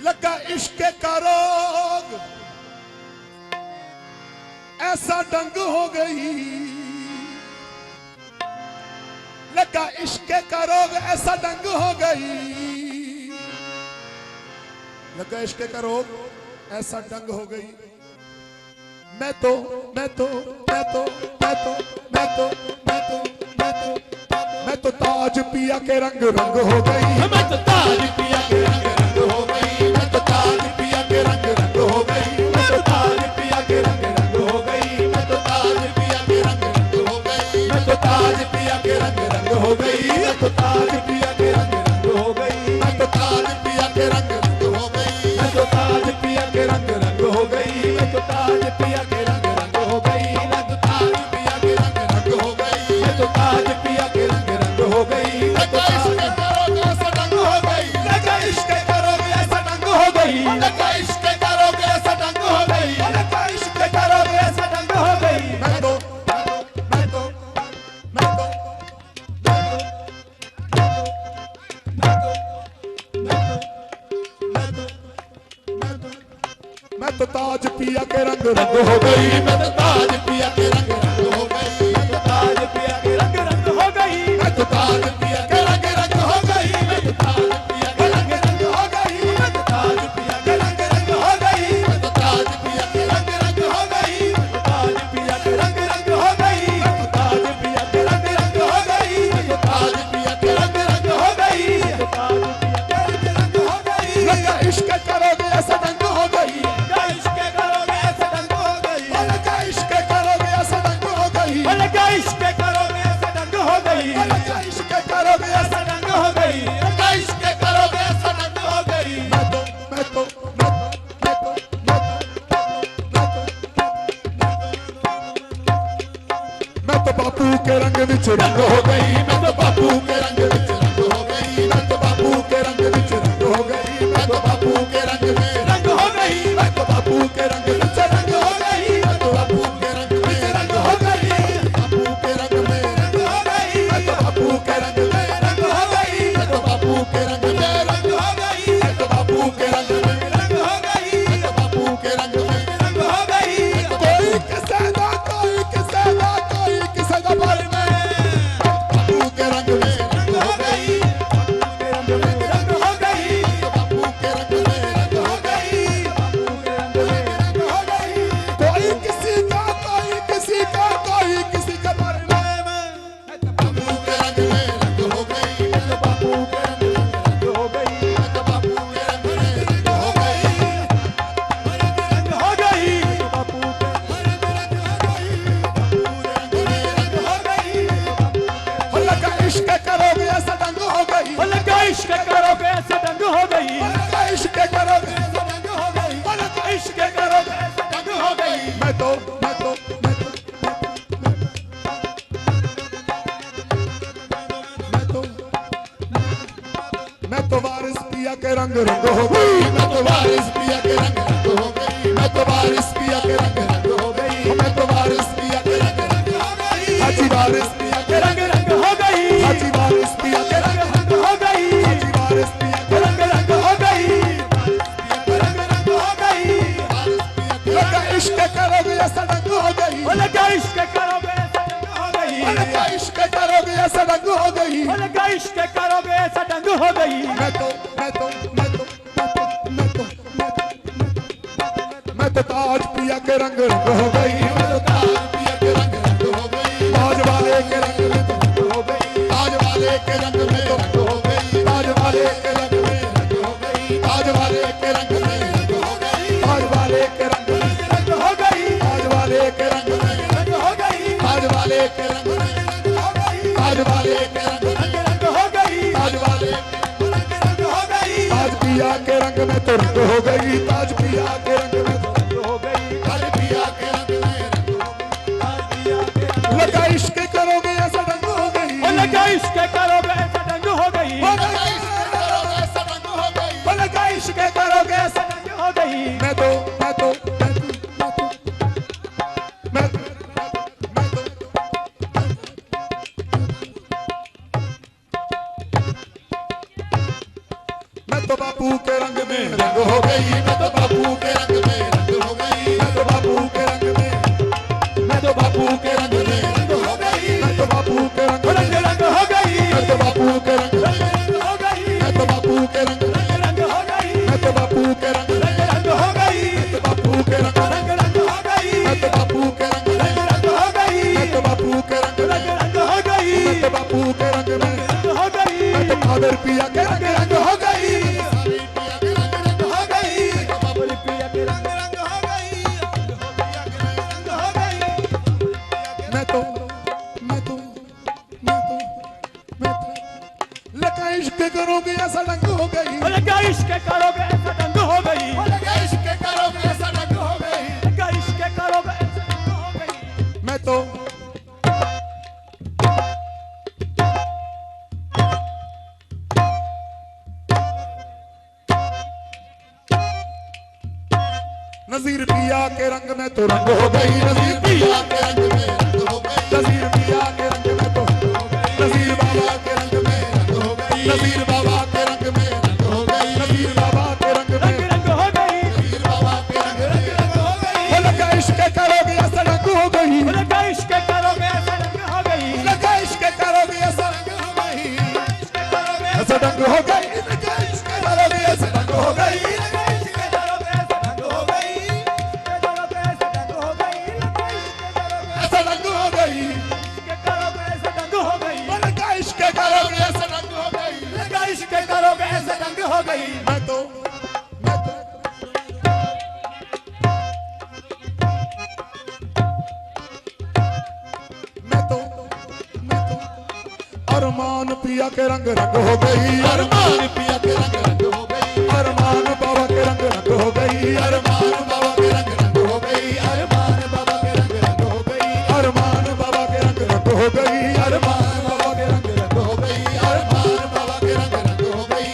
लगा इश्क का रोग ऐसा डंग हो गई, लगा इश्क का रोग ऐसा डंग हो गई, लगा इश्क का रोग ऐसा डंग हो गई। मैं तो मैं तो मैं तो मैं तो मैं तो मैं तो मैं तो मैं तो ताज पिया के रंग रंग हो गई, मैं तो ताज पिया के रंग रंग हो गई, मैं तो ताज पिया के रंग रंग हो गई, मैं तो ताज पिया के रंग रंग हो गई, मैं तो ताज पिया के रंग रंग हो गई, मैं तो ताज पिया के रंग रंग हो गई, मैं तो ताज पिया के रंग रंग हो गई, मैं तो ताज पिया के रंग रंग हो गई, मैं तो ताज पिया के रंग रंग हो गई, मैं तो ताज पिया के रंग रंग हो गई, मैं तो ताज पिया के रंग रंग हो गई, मैं तो ताज पिया के रंग रंग हो गई, मैं तो लगा इश्क का रोग ऐसा डंग हो गई, लगा इश्क का रोग ऐसा डंग हो गई, लगा इश्क का रोग ऐसा डंग हो गई, लगा इश्क का रोग ऐसा डंग हो गई। मैं तो मैं तो मैं तो मैं तो ताज पिया के रंग रंग हो गई, मैं तो ताज पिया के रंग रंग हो गई, मैं तो ताज पिया के रंग रंग हो गई, मैं तो ताज पिया के रंग रंग हो गई, मैं तो ताज पिया के रंग रंग हो गई, मैं तो ताज पिया के रंग रंग हो गई, मैं तो ताज पिया के रंग रंग हो गई, मैं तो ताज पिया के रंग रंग हो गई, मैं तो ताज पिया के रंग रंग हो गई, मैं तो ताज पिया के रंग रंग हो गई, मैं तो ताज पिया के रंग रंग हो गई। लगा इश्क का रोग ऐसा डंग हो गई, लगा इश्क का रोग ऐसा डंग हो गई, लगा इश्क का रोग ऐसा डंग हो गई, लगा इश्क का रोग ऐसा डंग हो गई, लगा इश्क का रोग ऐसा ऐसा डंग हो गई, लगा इश्क का रोग ऐसा डंग हो गई। मैं तो मैं तो मैं तो मैं तो बापू के रंग विच रंग हो गई, मैं तो बापू के रंग विच रंग हो गई, मैं तो बापू के रंग विच रंग हो गई, मैं तो बापू के रंग में रंग हो गई, मैं तो बापू के रंग विच रंग हो गई, मैं तो बापू के रंग में रंग हो गई, बापू के रंग में रंग हो गई, मैं तो बापू के रंग में रंग हो गई, मैं तो बापू के रंग में रंग हो गई, मैं तो बापू के रंग में रंग हो गई, मैं तो बापू के रंग में रंग हो गई। कोई किसे दा कोई किसे दा कोई किसे दा पर में बापू के रंग में रंग हो गई, रंग हो गई, बापू के रंग में रंग हो गई, रंग हो गई। कोई किसी का कोई किसी का पर में बापू के रंग में रंग हो गई, तो बापू के रंग हो गई, तो बापू के रंग में रंग हो गई, रंग हो गई, तो बापू के रंग हो गई। लगा इश्क करोगे ऐसा डंग हो गई, लगा इश्क करोगे ऐसा डंग हो गई, लगा इश्क करोगे ऐसा डंग हो गई, लगा इश्क करोगे ऐसा डंग हो गई। मैं तो मैं तो वारिस पिया के रंग रंग हो गई, मैं तो वारिस पिया के रंग रंग हो गई, मैं तो वारिस पिया के रंग रंग हो गई, मैं तो वारिस पिया के रंग रंग हो गई, हाजी वारिस पिया के रंग रंग हो गई, हाजी वारिस पिया के रंग रंग हो गई, हाजी वारिस पिया के रंग रंग हो गई, रंग रंग हो गई। लगा इश्क करोगे ऐसा डंग हो गई, लगा इश्क करोगे ऐसा डंग हो गई, लगा इश्क करोगे ऐसा डंग हो गई, लगा इश्क करोगे ऐसा डंग हो गई। मैं तो ताज पिया के रंग रंग हो गई, मैं तो ताज पिया के रंग रंग हो गई, ताज वाले के रंग में तो रंग हो गई, ताज वाले के रंग में तो रंग हो गई, ताज वाले के रंग में रंग हो गई, ताज वाले के रंग में रंग हो गई, ताज वाले के रंग में रंग हो गई, ताज वाले के रंग में रंग हो गई, ताज वाले के रंग में रंग हो गई, ताज वाले के रंग में रंग हो गई, ताज वाले रंग हो गई, ताज पिया के रंग में तो रंग हो गई, ताज पिया के रंग में तो रंग हो गई, ताज पिया के रंग में ताज पिया के रंग। लगा इश्क करोगे ऐसा डंग हो गई, लगा इश्क करोगे ऐसा डंग हो गई, लगा इश्क करोगे ऐसा डंग हो गई, लगा इश्क करोगे ऐसा डंग हो गई। मैं तो बापू के रंग में रंग हो गई, मैं तो बापू के रंग में रंग हो गई, मैं तो बापू के रंग में, मैं तो बापू के रंग में रंग हो गई, मैं तो बापू के रंग में रंग हो गई, मैं तो बापू के रंग में रंग हो गई, मैं तो बापू के रंग में रंग हो गई, मैं तो बापू के रंग में रंग हो गई, मैं तो बापू के रंग में रंग हो गई, मैं तो बापू के रंग में रंग हो गई, मैं तो बापू के रंग में रंग हो गई, मैं तो बापू के रंग में रंग हो गई, मैं तो फादर पिया के रंग रंग हो गई, रंग हो गई, बाबरी पिया के रंग रंग हो गई, रंग हो गई, मैं तो लगा इश्क करोगे ऐसा रंग हो गई, लगा इश्क करोगे ऐसा रंग हो गई, लगा इश्क करोगे ऐसा रंग हो गई, लगा इश्क करोगे ऐसा रंग हो गई, मैं तो नजीर पिया के रंग में तो रंग हो गई, नजीर पिया के रंग में रंग हो गई, नजीर पिया के रंग में तो नजीर बाबा के रंग में रंग हो गई, नजीर बाबा के रंग में रंग हो गई, नजीर बाबा के रंग में रंग हो गई, नजीर बाबा के रंग में रंग हो गई, वो लगा इश्क करोगे ऐसा रंग हो गई, लगा इश्क करोगे ऐसा रंग हो गई, लगा इश्क करोगे ऐसा रंग हो गई, इश्क करोगे ऐसा रंग हो गई, लगा इश्क करोगे ऐसा रंग हो गई, लगा इश्क करोगे ऐसा रंग हो गई, करोगे ऐसा रंग हो गई, ऐसा रंग हो गई, इश्क करोगे ऐसा रंग हो गई, वो लगा इश्क करोगे ऐसा रंग हो गई, लगा इश्क करोगे ऐसा रंग हो गई, मैं तो अरमान पिया के रंग रंग हो गई, अरमान पिया के रंग रंग हो गई, अरमान बाबा के रंग रंग हो गई, अरमान बाबा के रंग रंग हो गई, अरमान बाबा के रंग रंग हो गई, अरमान बाबा के रंग रंग हो गई, अरमान बाबा के रंग रंग हो गई, अरमान बाबा के रंग रंग हो गई, अरमान बाबा के रंग रंग हो गई,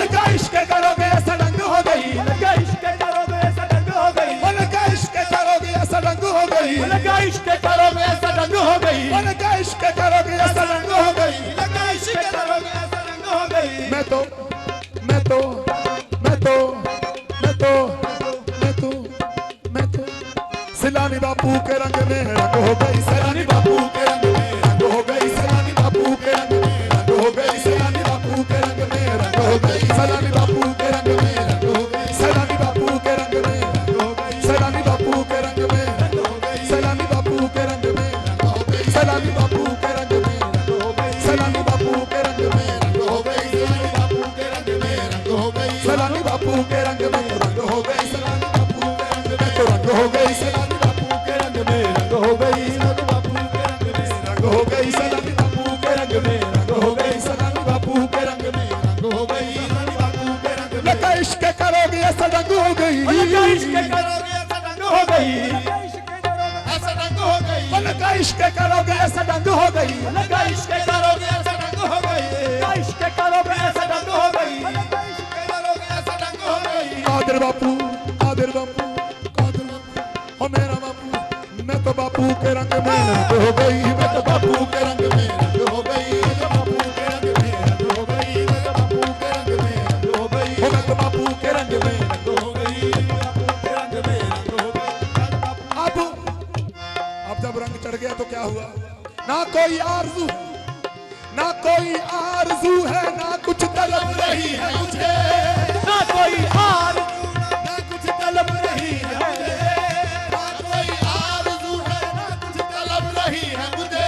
लगा इश्क करोगे ऐसा रंग हो गई, लगा इश्क करोगे ऐसा रंग हो गई, लगा इश्क करोगे ऐसा रंग हो गई, लगा इश्क करोगे ऐसा रंग हो गई, लगा इश्क करोगे ऐसा रंग हो गई, लगा इश्क करोगे ऐसा रंग हो गई, लगा इश्क करोगे ऐसा रंग हो गई, मैं तो सैलानी बापू के रंग में रंग हो गई, सैलानी बापू के रंग में रंग हो गई, सैलानी बापू के रंग में रंग हो गई, सैलानी बापू के रंग में रंग हो गई, सैलानी बापू के रंग में रंग हो गई, सैलानी बापू के रंग में रंग हो गई, सैलानी बापू के रंग में रंग हो गई, सैलानी बापू के रंग में रंग हो गई, सैलानी बापू के रंग में रंग हो गई, सैलानी बापू के रंग में रंग हो गई, सैलानी बापू के रंग में रंग हो गई, सैलानी बापू के रंग में रंग हो गई, सैलानी बापू के रंग में तो रंग हो गई, सैलानी बापू के रंग में रंग हो गई, सैलानी बापू के रंग में रंग हो गई, सैलानी बापू के रंग में रंग हो गई, सैलानी बापू के रंग में रंग हो गई, सैलानी बापू के रंग में लगा इश्क करोगे ऐसा रंग हो गई, लगा इश्क करोगे ऐसा रंग हो गई, ऐसा रंग हो गई, लगा इश्क करोगे ऐसा रंग हो गई, लगा इश्क करोगे ऐसा रंग हो गई, लगा इश्क करोगे ऐसा रंग हो गई, लगा इश्क करोगे ऐसा रंग हो गई, कादर बापू ओ मेरा बापू, मैं तो बापू के रंग में रंग हो गई, मैं तो बापू के रंग में रंग हो गई, मैं तो बापू के रंग में रंग हो गई, मैं तो बापू के रंग में रंग हो गई, मैं तो बापू के रंग में रंग हो गई, बापू के रंग में रंग हो गई। अब जब रंग चढ़ गया तो क्या हुआ? ना कोई आरज़ू है, ना कुछ तलब रही है मुझे, ना कोई हार ना कुछ तलब रही है मुझे, ना कोई आरज़ू है, ना कुछ तलब रही है मुझे,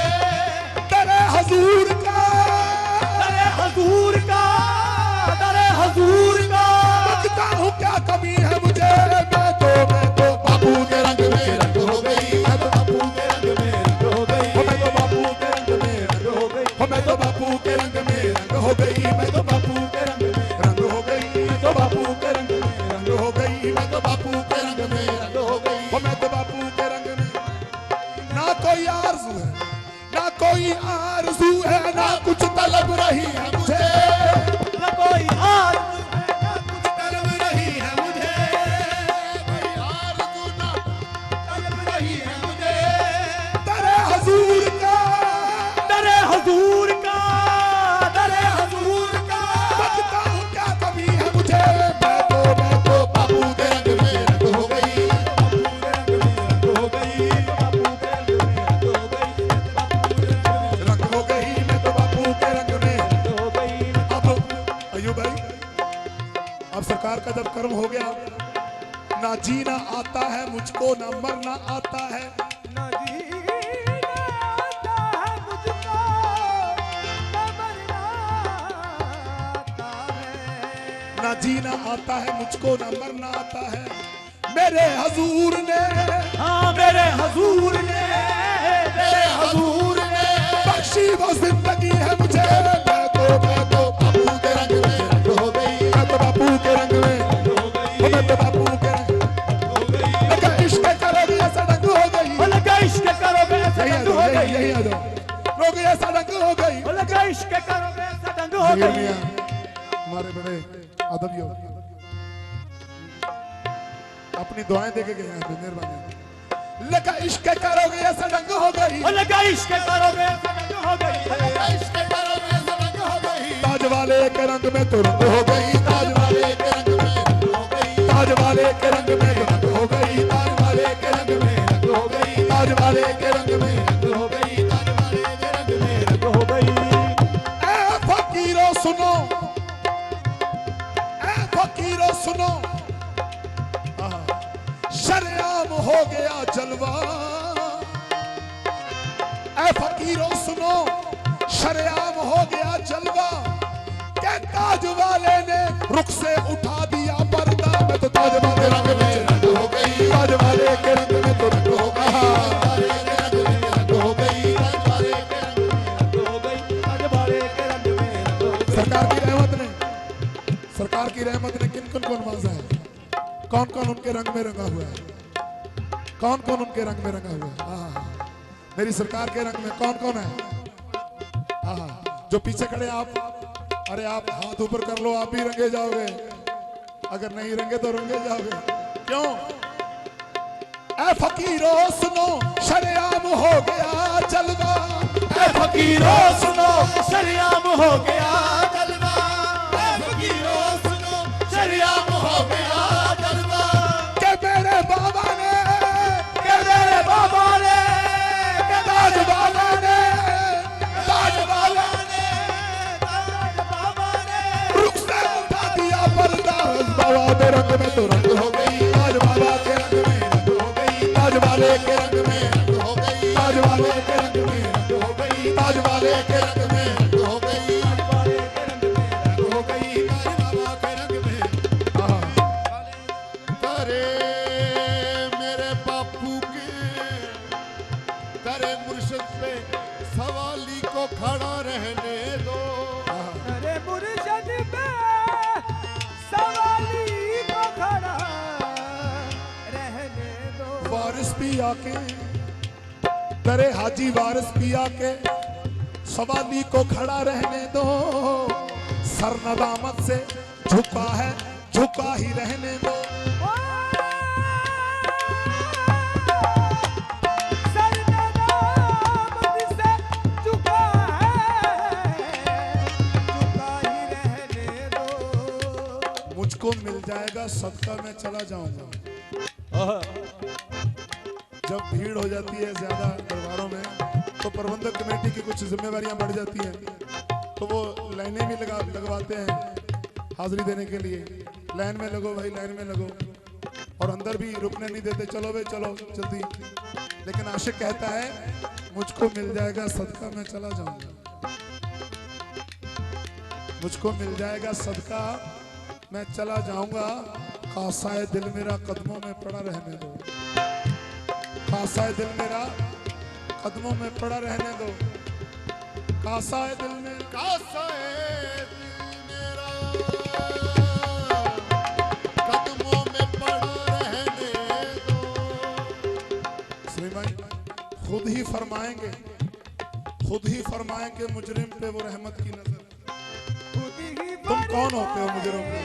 तेरे हुजूर का लगता हूँ क्या कमी है मुझे, मैं तो बापू के रंग में रंग हो गई, मैं तो बापू के रंग में रंग हो गई, मैं तो बापू के रंग में रंग हो गई, मैं तो बापू के रंग में रंग हो गई, मैं तो बापू के रंग में रंग हो गई, मैं तो बापू के रंग में रंग हो गई, मैं तो बापू के रंग में रंग हो गई, मैं तो बापू के रंग में ना कोई आरज़ू है, ना कुछ तलब रही है मुझे, ना कोई हार कुछ तलब रही है मुझे, कोई आरज़ू ना तलब रही है मुझे, तेरे हुजूर का दरे हुजूर का सरकार का जब कर्म हो गया, ना जीना आता है मुझको, ना मरना आता है। ना जीना आता है मुझको, ना मरना आता है। ना जीना आता है मुझको, ना मरना आता है। मेरे हजूर ने, हाँ मेरे हजूर ने, मेरे हजूर ने बख्शी वो जिंदगी है मुझे। मैं तो बापू के रंग में रंग हो गई, मैं तो बापू के रंग में हो गई, मैं तो बापू के रंग हो गई। लगा इश्क करोगे ऐसा रंग हो गई। लगा इश्क करोगे ऐसा यही डंग हो गई, यही आ जाओ, रोगे ऐसा रंग हो गई। लगा इश्क करोगे ऐसा डंग हो जहीर गई। मियां हमारे बड़े अदबियों अपनी दुआएं देके गए हैं, मेहरबानी। लगा इश्क करोगे ऐसा रंग हो गई, लगा इश्क करोगे ऐसा डंग हो गई, लगा इश्क करोगे ऐसा डंग हो गई। ताज वाले के रंग में तो रंग हो गई, ताज वाले के रंग में रंग हो गई, ताज वाले के रंग में तो रंग हो गई, ताज वाले के रंग में रंग हो गई, ताज वाले के रंग में रंग हो गई, ताज वाले के रंग में डंग हो गई। ऐ फकीरों सुनो, ऐ फकीरों सुनो, शरेआम हो गया जलवा। ऐ फकीरों सुनो, शरेआम हो गया जलवा। के ताज वाले ने रुख से उठा दिया पर्दा। मैं तो ताज वाले रंग में रंग हो गई, ताज वाले के रंग में तो रंग हो गई, ताज वाले के रंग में रंग हो गई, ताज वाले के रंग में रंग हो गई, ताज वाले के रंग में रंग हो गई। सरकार की रहमत ने, सरकार की रहमत ने किन किन को नवाजा है, कौन कौन उनके रंग में रंगा हुआ है, कौन कौन उनके रंग में रंगा हुआ है। मेरी सरकार के रंग में कौन कौन है। जो पीछे खड़े आप, अरे आप हाथ ऊपर कर लो, आप भी रंगे जाओगे। अगर नहीं रंगे तो रंगे जाओगे। क्यों? ऐ फकीरों सुनो, शरेआम हो गया जलवा। ऐ फकीरों सुनो, शरेआम हो गया जलवा। ऐ फकीरों सुनो, शरेआम हो गया जलवा। के मेरे बाबा ने, के मेरे बाबा ने, के ताज वाला ने, ताज वाला ने, ताज बाबा ने रुख से उठा दिया पर्दा। बाबा के रंग में तो रंग हो गई, ताज बाबा के रंग में रंग हो गई, ताज वाले के रंग में रंग हो गई, ताज वाले के रंग में रंग हो गई, ताज वाले के रंग में रंग हो गई, ताज वाले के रंग में रंग हो गई, ताज बाबा के रंग में। करे मेरे बापू के, करे मुर्शिद पे सवाली को खड़ा रहने दो। अरे मुर्शिद पे सवाली को खड़ा रहने दो। वारिस पिया के, करे हाजी वारिस पिया के सवाली को खड़ा रहने दो। सर नदामत से झुका है, झुका ही रहने दो। मुझको मिल जाएगा सदका, मैं चला जाऊंगा। जब भीड़ हो जाती है ज्यादा दरबारों में, तो प्रबंधक कमेटी की कुछ जिम्मेवारियां बढ़ जाती हैं, तो वो लाइनें भी लगवाते हैं हाजिरी देने के लिए। लाइन में लगो भाई, लाइन में लगो, और अंदर भी रुकने नहीं देते, चलो भाई चलो जल्दी। लेकिन आशिक कहता है मुझको मिल जाएगा सदका, मैं चला जाऊंगा। मुझको मिल जाएगा सदका, मैं चला जाऊंगा। खासाए दिल मेरा कदमों में पड़ा रहने दो, खासाए दिल मेरा कदमों में पड़ा रहने दो। खासाए दिल में, कासाए दिल मेरा कदमों में पड़ा रहने दो। सलीम भाई खुद ही फरमाएंगे, खुद ही फरमाएंगे मुजरिम पे वो रहमत की नजर। तुम कौन होते हो मुजरिम पे?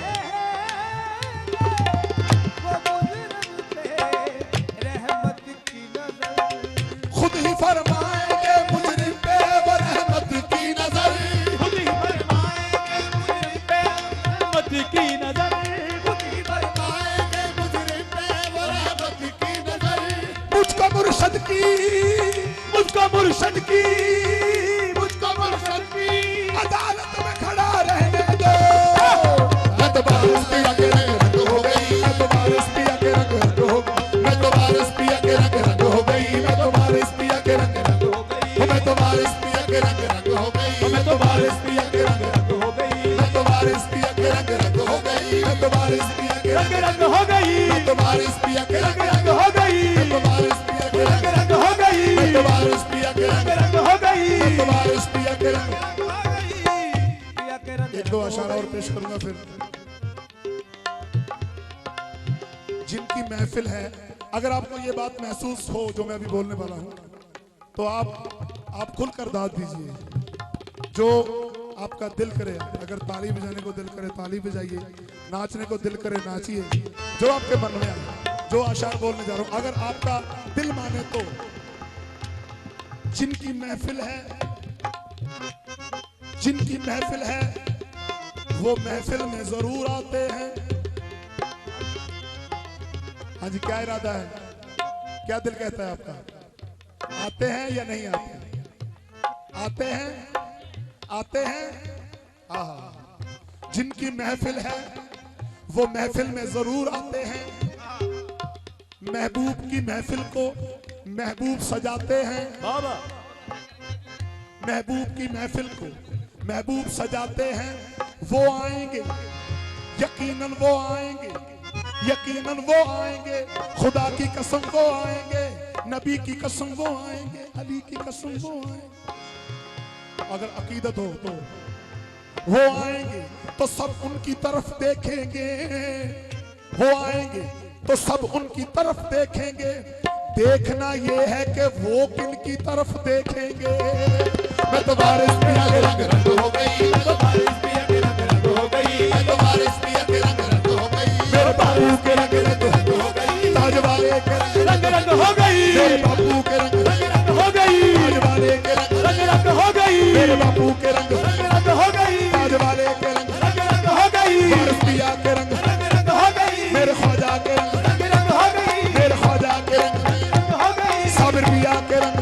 खुद ही फरमाएंगे मुजरिम पे वो रहमत की नजर। खुद ही फरमाएंगे मुझ पे रहमत की नजर। खुद ही फरमाएंगे मुजरिम पे वो रहमत की नजर। मुझको मुर्शद की, मुझको मुर्शद की, मुझको मुर्शिद की अदालत में खड़ा रहने दो। हद बारिश पिया के तो बारिश पिया के रंग रंग हो गई, मैं तो बारिश पिया के रंग रंग हो गई, मैं तो बारिश पिया के रंग रंग हो गई, मैं तो बारिश पिया के रंग रंग हो गई, मैं तो बारिश पिया के पिया के रंग। एक दो अशारा और पेश करूंगा फिर। जिनकी महफिल है, अगर आपको ये बात महसूस हो जो मैं अभी बोलने वाला हूं, तो आप खुलकर दाद दीजिए। जो आपका दिल करे, अगर ताली बजाने को दिल करे ताली बजाइए, नाचने को दिल करे नाचिए, जो आपके मन में आए। जो अशार बोलने जा रहा हूं, अगर आपका दिल माने तो जिनकी महफिल है, जिनकी महफिल है वो महफिल में जरूर आते हैं। हाँ जी, क्या इरादा है, क्या दिल कहता है आपका? आते हैं या नहीं आते? आते हैं, आते हैं। आहा, जिनकी महफिल है वो महफिल में जरूर आते हैं। महबूब की महफिल को महबूब सजाते हैं। बाबा महबूब की महफिल को महबूब सजाते हैं। वो आएंगे, यकीनन वो आएंगे, यकीनन वो आएंगे। खुदा की कसम वो आएंगे, नबी की कसम वो आएंगे, अली की कसम वो आएंगे। अगर अकीदत हो तो वो आएंगे तो सब उनकी तरफ देखेंगे। वो आएंगे तो सब उनकी तरफ देखेंगे। देखना ये है कि वो किन की तरफ देखेंगे। मैं तो बारिश पिया के रंग रंग हो गई, मैं तो बारिश पिया के रंग रंग हो गई, मैं तो बारिश पिया के रंग रंग हो गई। मेरे बाबू के रंग रंग हो गई, ताज वाले के रंग रंग हो गई, मेरे बाबू के रंग रंग हो गई, ताज वाले के रंग रंग हो गई, मेरे बाबू के रंग रंग हो गई, ताज वाले के रंग हो गई, बारिश पिया के रंग रंग हो गई, मेरे ख्वाजा के रंग रंग हो गई, मेरे ख्वाजा के रंग हो गई, साबिर पिया के रंग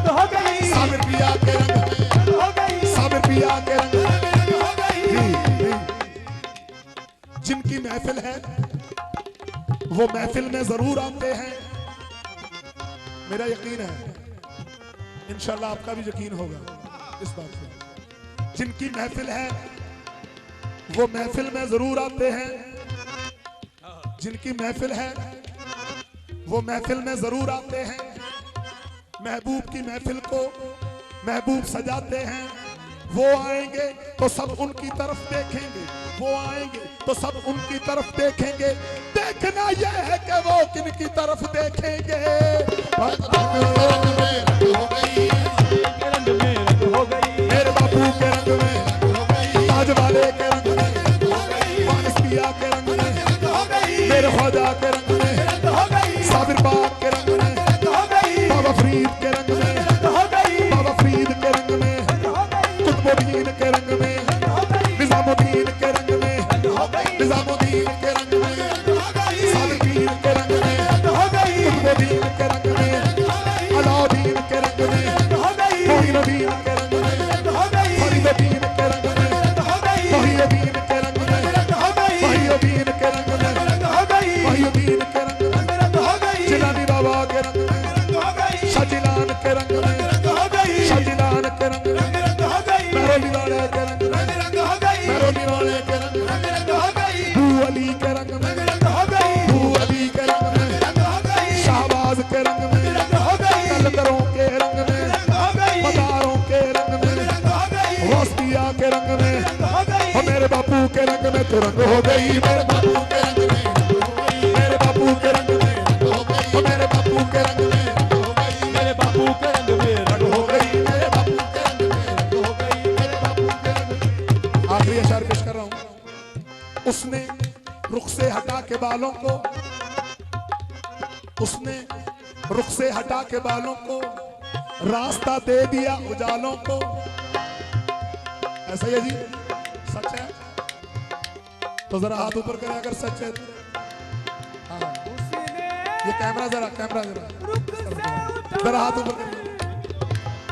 हो गई, साबिर पिया के रंग हो गई, साबिर पिया के रंग हो गई। जी, जी। जिनकी महफिल है वो महफिल में जरूर आते हैं। मेरा यकीन है, इंशाल्लाह आपका भी यकीन होगा इस बात से। जिनकी महफिल है वो महफिल में जरूर आते हैं। जिनकी महफिल है वो महफिल में जरूर आते हैं। महबूब की महफिल को महबूब सजाते हैं। वो आएंगे तो सब उनकी तरफ देखेंगे। वो आएंगे तो सब उनकी तरफ देखेंगे। देखना यह है कि वो किन की तरफ देखेंगे। रंग में रंग हो गई, रंग में रंग हो गई, मेरे बापू के रंग में, हो गई, ताज वाले के रंग में, हो गई, मानस पिया के रंग में, हो गई, मेरे ख्वाजा के रंग में, हो गई, साबिर पाक के रंग में, हो गई, बाबा फरीद के रंग में, हो गई, बाबा फरीद के रंग में, हो गई, कुतुबुद्दीन के रंग में, हो गई, निजामुद्दीन के रंग में, हो गई, निजामुद्दीन के रंग में, हो गई, सादिकीन के रंग में, हो गई, कुतुबुद्दीन के रंग में, अलाउद्दीन के रंग में, हो गई, मोइनुद्दीन के रंग में, हो गई, फरीदुद्दीन के रंग में, हो गई, मोहिउद्दीन के रंग में, हो गई, मोहिउद्दीन के रंग में, हो गई, मोहिउद्दीन के रंग में, हो गई, जिलानी बाबा के रंग में, हो गई, शाहजिलान के रंग में, हो गई, शाहजिलान के रंग में, हो गई, महरोली वाले के रंग में, हो गई, महरोली वाले के रंग में, हो गई, बू अली के रंग में, हो गई, बू अली के रंग में, हो गई, शाहबाज के रंग में, हो गई, कलंदरों के रंग में, हो गई, मदारों के रंग में, हो गई, रोस्तिया के रंग में, हो गई, और मेरे बापू के रंग में तो रंग हो गई। मेरे बापू के रंग में रंग हो गई, मेरे बापू के रंग में रंग हो गई, और मेरे बापू के रंग में रंग हो गई, मेरे बापू के रंग में रंग रंग हो गई, मेरे बापू के रंग में रंग हो गई, मेरे बापू के रंग में। आखिरी अशार पेश कर रहा हूं। उसने रुख से हटा के बालों को, उसने रुख से हटा के बालों को रास्ता दे दिया उजालों को। ऐसा ही है जी, सच है तो जरा हाथ ऊपर करें अगर सच है तो। हाँ, ये कैमरा जरा जरा हाथ ऊपर करिए।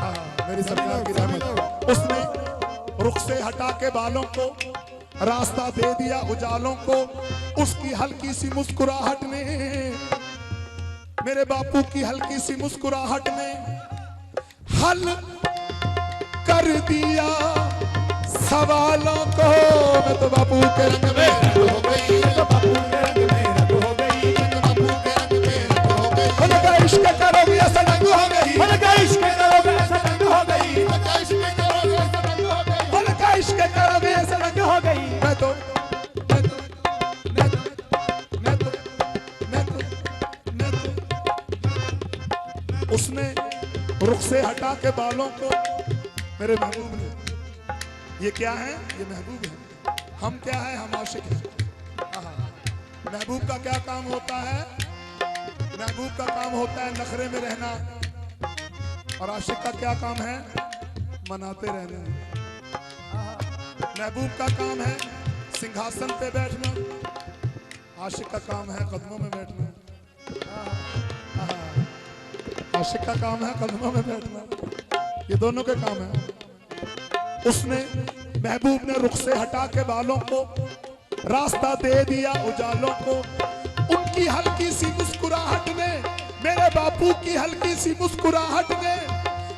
हाँ, मेरी सरकार की रहमत। उसने रुख से हटा के बालों को रास्ता दे दिया उजालों को। उसकी हल्की सी मुस्कुराहट ने, मेरे बापू की हल्की सी मुस्कुराहट ने हल कर दिया सवालों को। मैं तो बापू के रंग में रंग हो गई, मैं तो बापू के रंग में रंग हो गई, बापू के रंग में रंग हो गई, हो लगा इश्क करोगे ऐसा रंग हो गई, हो लगा इश्क करोगे ऐसा रंग हो गई, आकाश में करोगे ऐसा रंग हो गई, हो लगा इश्क करोगे ऐसा रंग रंग हो गई। मैं तो मैं तो मैं तो मैं तो मैं तो मैं तो उसने रुख से हटा के बालों को मेरे महबूब ने, ये क्या है? ये महबूब है। हम क्या है? हम आशिक हैं। आहा। महबूब का क्या काम होता है? महबूब का काम होता है नखरे में रहना, और आशिक का क्या काम है? मनाते रहना। महबूब का काम है सिंहासन पे बैठना, आशिक का काम है कदमों में बैठना। आशिक का काम है कदमों में बैठना। ये दोनों के काम है। उसने महबूब ने रुख से हटा के बालों को रास्ता दे दिया उजालों को, उनकी हल्की सी मुस्कुराहट ने, मेरे बापू की हल्की सी मुस्कुराहट ने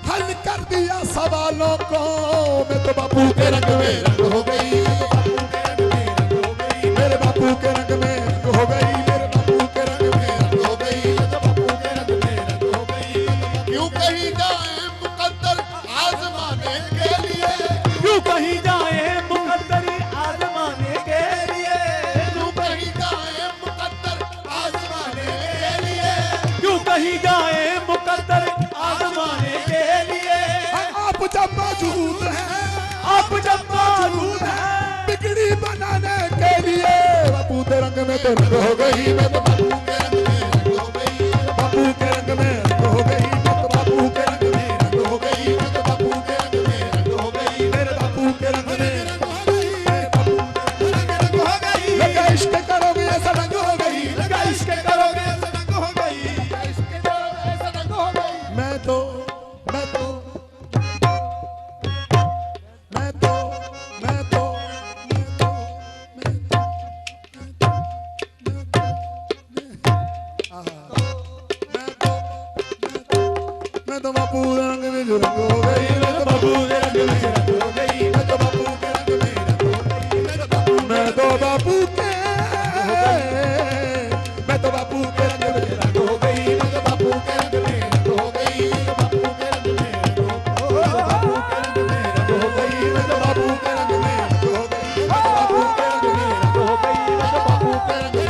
हल कर दिया सवालों को। मैं तो बापू के रंग में रंग हो गई, मेरे बापू के रंग में रंग हो गई, मेरे बापू के रंग में रंग हो गई, बापू के रंग में रंग हो गई। क्यों कहीं जाए मुकद्दर आजमाने के लिए, क्यों कहीं जाए मुकद्दर आजमाने के लिए, क्यों कहीं जाए मुकद्दर आजमाने के लिए, क्यों कहीं जाए मुकद्दर आजमाने के लिए। आप जब मौजूद हैं, आप जब मौजूद हैं, बिगड़ी बनाने के लिए, बापू के रंग में तो रंग हो गई, मैं तो बापू के रंग में रंग हो गई, बापू के रंग में रंग हो गई, मैं तो बापू के रंग में रंग हो गई, मैं तो बापू के रंग में रंग हो गई, मेरे बापू के रंग में रंग हो गई, मेरे बापू रंग हो गई, लगा इश्क करोगे ऐसा रंग हो गई, लगा इश्क करोगे ऐसा रंग हो गई। इसके करोगे ऐसा रंग हो गई, मैं तो मैं तो मैं तो मैं तो मैं तो मैं तो मैं तो बापू के रंग में जो रंग हो गई, मैं तो बापू के रंग में रंग हो गई, मैं तो बापू के रंग में रंग हो गई, मैं तो बापू के मैं तो बापू के रंग में रंग हो गई, मैं तो बापू के रंग में रंग हो गई, बापू के रंग में रंग हो गई, मैं तो बापू के रंग में रंग हो गई, मैं तो बापू के रंग में रंग हो गई, मैं तो बापू के रंग में रंग हो गई, मैं तो बापू के रंग